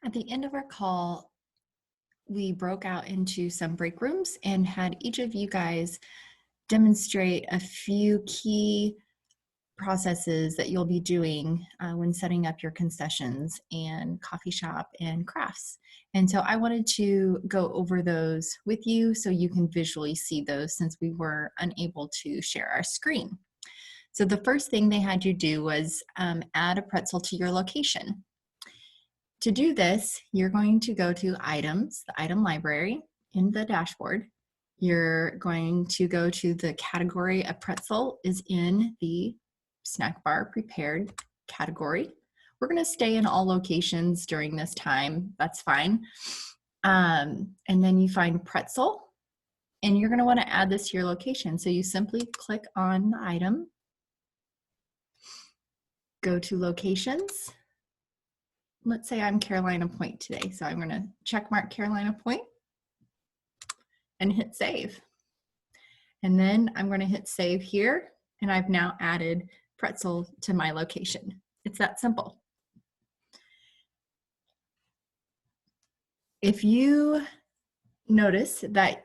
At the end of our call, we broke out into some break rooms and had each of you guys demonstrate a few key processes that you'll be doing when setting up your concessions and coffee shop and crafts. And so I wanted to go over those with you so you can visually see those since we were unable to share our screen. So the first thing they had you do was add a pretzel to your location. To do this, you're going to go to Items, the item library in the dashboard. You're going to go to the category a pretzel is in the snack bar prepared category. We're going to stay in all locations during this time. That's fine. And then you find pretzel, and you're going to want to add this to your location. So you simply click on the item, go to locations. Let's say I'm Carolina Point today. So I'm going to check mark Carolina Point and hit save. And then I'm going to hit save here. And I've now added pretzel to my location. It's that simple. If you notice that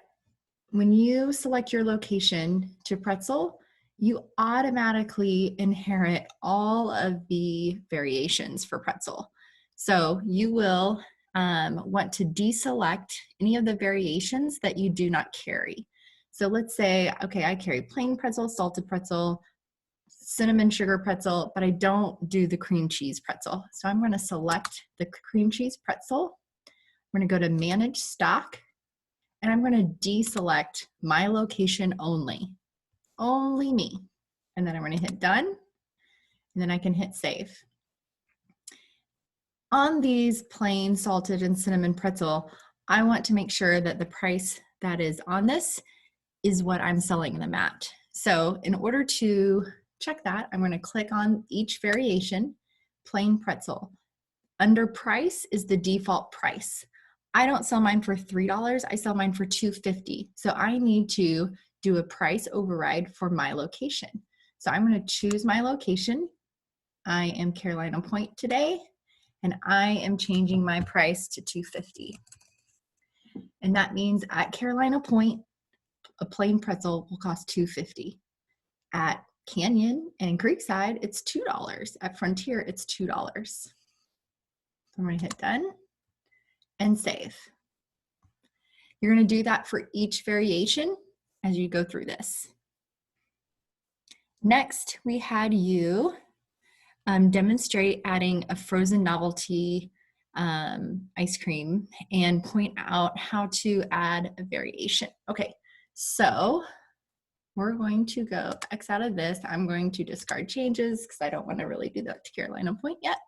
when you select your location to pretzel, you automatically inherit all of the variations for pretzel. So you will want to deselect any of the variations that you do not carry. So let's say, okay, I carry plain pretzel, salted pretzel, cinnamon sugar pretzel, but I don't do the cream cheese pretzel. So I'm going to select the cream cheese pretzel. I'm going to go to manage stock, and I'm going to deselect my location only me. And then I'm going to hit done, and then I can hit save. On these plain salted and cinnamon pretzel, I want to make sure that the price that is on this is what I'm selling them at. So in order to check that, I'm going to click on each variation, plain pretzel. Under price is the default price. I don't sell mine for $3, I sell mine for $2.50. So I need to do a price override for my location. So I'm going to choose my location. I am Carolina Point today, and I am changing my price to $2.50. And that means at Carolina Point, a plain pretzel will cost $2.50. At Canyon and Creekside, it's $2. At Frontier, it's $2. So I'm going to hit done and save. You're going to do that for each variation as you go through this. Next, we had you demonstrate adding a frozen novelty ice cream and point out how to add a variation. Okay, so we're going to go X out of this. I'm going to discard changes because I don't want to really do that to Carolina Point yet.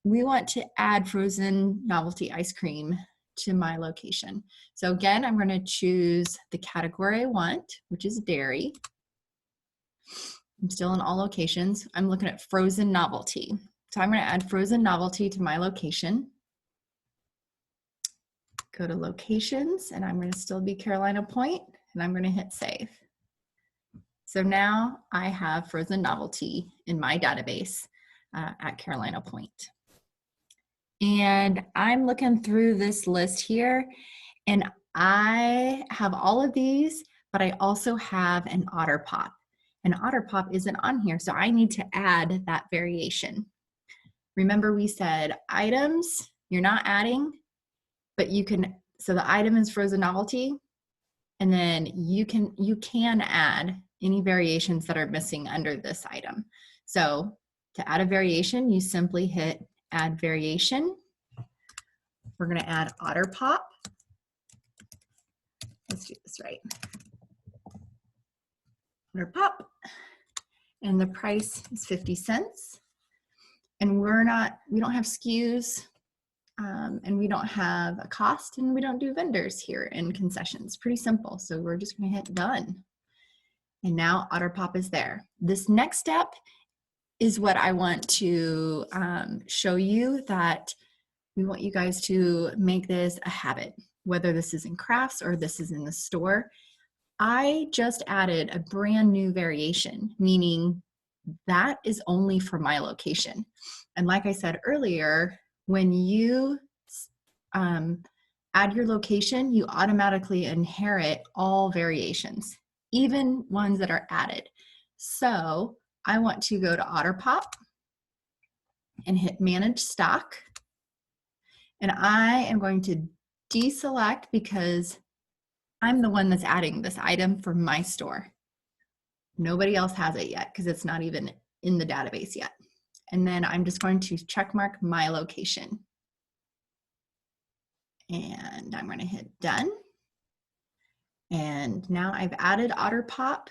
We want to add frozen novelty ice cream to my location. So again, I'm going to choose the category I want, which is dairy. I'm still in all locations. I'm looking at frozen novelty. So I'm going to add frozen novelty to my location. Go to locations, and I'm going to still be Carolina Point, and I'm going to hit save. So now I have frozen novelty in my database at Carolina Point. And I'm looking through this list here, and I have all of these, but I also have an Otter Pop. And Otter Pop isn't on here, so I need to add that variation. Remember, we said items, you're not adding, but you can, so the item is frozen novelty, and then you can add any variations that are missing under this item. So to add a variation, you simply hit add variation. We're going to add Otter Pop. Let's do this right. Otter Pop. And the price is 50 cents. And we don't have SKUs, and we don't have a cost, and we don't do vendors here in concessions. Pretty simple. So we're just going to hit done. And now Otter Pop is there. This next step is what I want to show you, that we want you guys to make this a habit, whether this is in crafts or this is in the store. I just added a brand new variation, meaning that is only for my location. And like I said earlier, when you add your location, you automatically inherit all variations, even ones that are added. So I want to go to OtterPop and hit Manage Stock. And I am going to deselect because I'm the one that's adding this item for my store. Nobody else has it yet because it's not even in the database yet. And then I'm just going to check mark my location. And I'm going to hit done. And now I've added OtterPop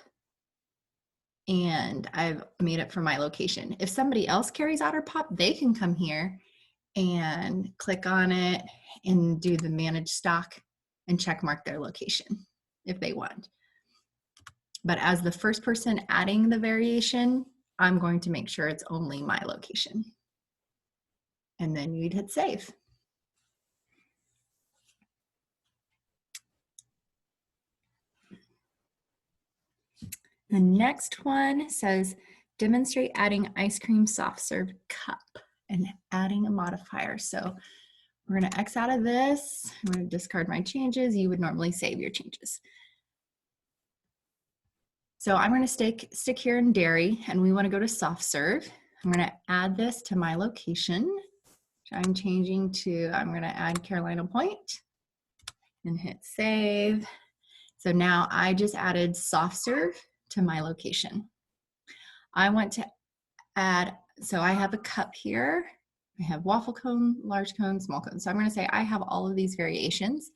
and I've made it for my location. If somebody else carries OtterPop, they can come here and click on it and do the manage stock and check mark their location if they want. But as the first person adding the variation, I'm going to make sure it's only my location. And then you'd hit save. The next one says, demonstrate adding ice cream soft serve cup and adding a modifier. So we're gonna X out of this. I'm gonna discard my changes. You would normally save your changes. So I'm gonna stick here in dairy and we wanna go to soft serve. I'm gonna add this to my location. Which I'm changing to, I'm gonna add Carolina Point and hit save. So now I just added soft serve to my location. I want to add, so I have a cup here. I have waffle cone, large cone, small cone. So I'm going to say I have all of these variations,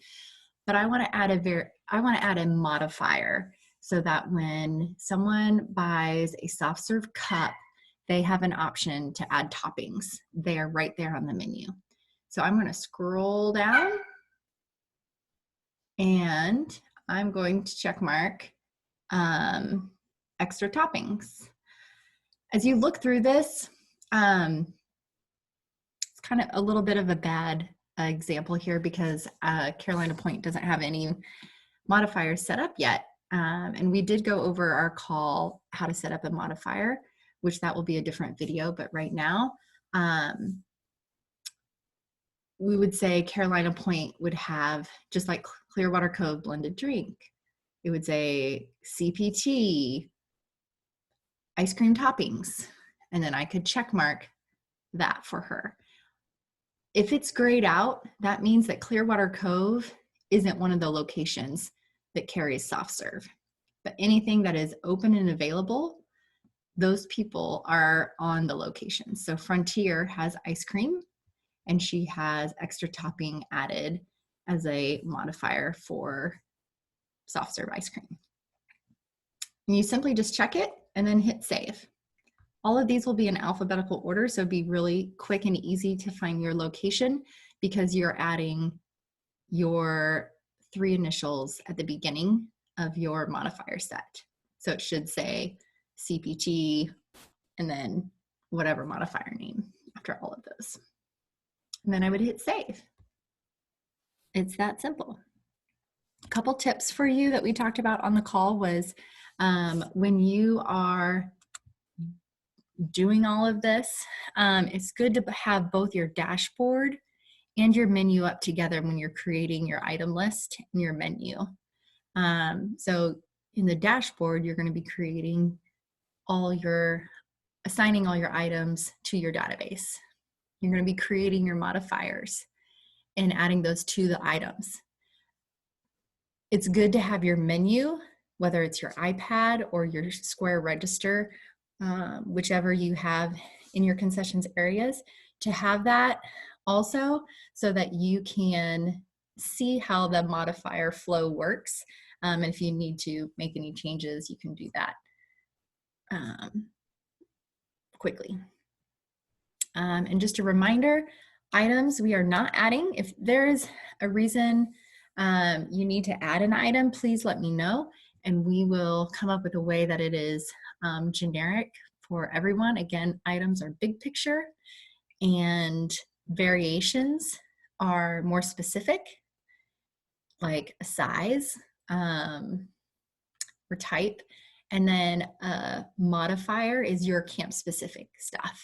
but I want to add a modifier so that when someone buys a soft serve cup, they have an option to add toppings. They are right there on the menu. So I'm going to scroll down and I'm going to check mark extra toppings. As you look through this, it's kind of a little bit of a bad example here because Carolina Point doesn't have any modifiers set up yet. And we did go over our call, how to set up a modifier, which that will be a different video. But right now, we would say Carolina Point would have, just like Clearwater Cove blended drink, it would say CPT, ice cream toppings, and then I could check mark that for her. If it's grayed out, that means that Clearwater Cove isn't one of the locations that carries soft serve. But anything that is open and available, those people are on the location. So Frontier has ice cream and she has extra topping added as a modifier for soft serve ice cream. And you simply just check it and then hit save. All of these will be in alphabetical order, so it'd be really quick and easy to find your location because you're adding your 3 initials at the beginning of your modifier set. So it should say CPT and then whatever modifier name after all of those. And then I would hit save. It's that simple. A couple tips for you that we talked about on the call was when you are doing all of this, it's good to have both your dashboard and your menu up together when you're creating your item list and your menu. So in the dashboard, you're going to be creating assigning all your items to your database. You're going to be creating your modifiers and adding those to the items. It's good to have your menu, whether it's your iPad or your Square Register, whichever you have in your concessions areas, to have that also so that you can see how the modifier flow works. And if you need to make any changes, you can do that quickly. And just a reminder, items we are not adding. If there's a reason you need to add an item, please let me know and we will come up with a way that it is generic for everyone. Again, items are big picture and variations are more specific, like a size or type. And then a modifier is your camp specific stuff.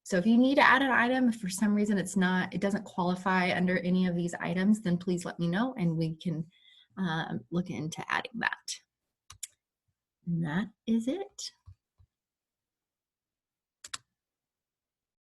So if you need to add an item, if for some reason it doesn't qualify under any of these items, then please let me know and we can look into adding that. And that is it.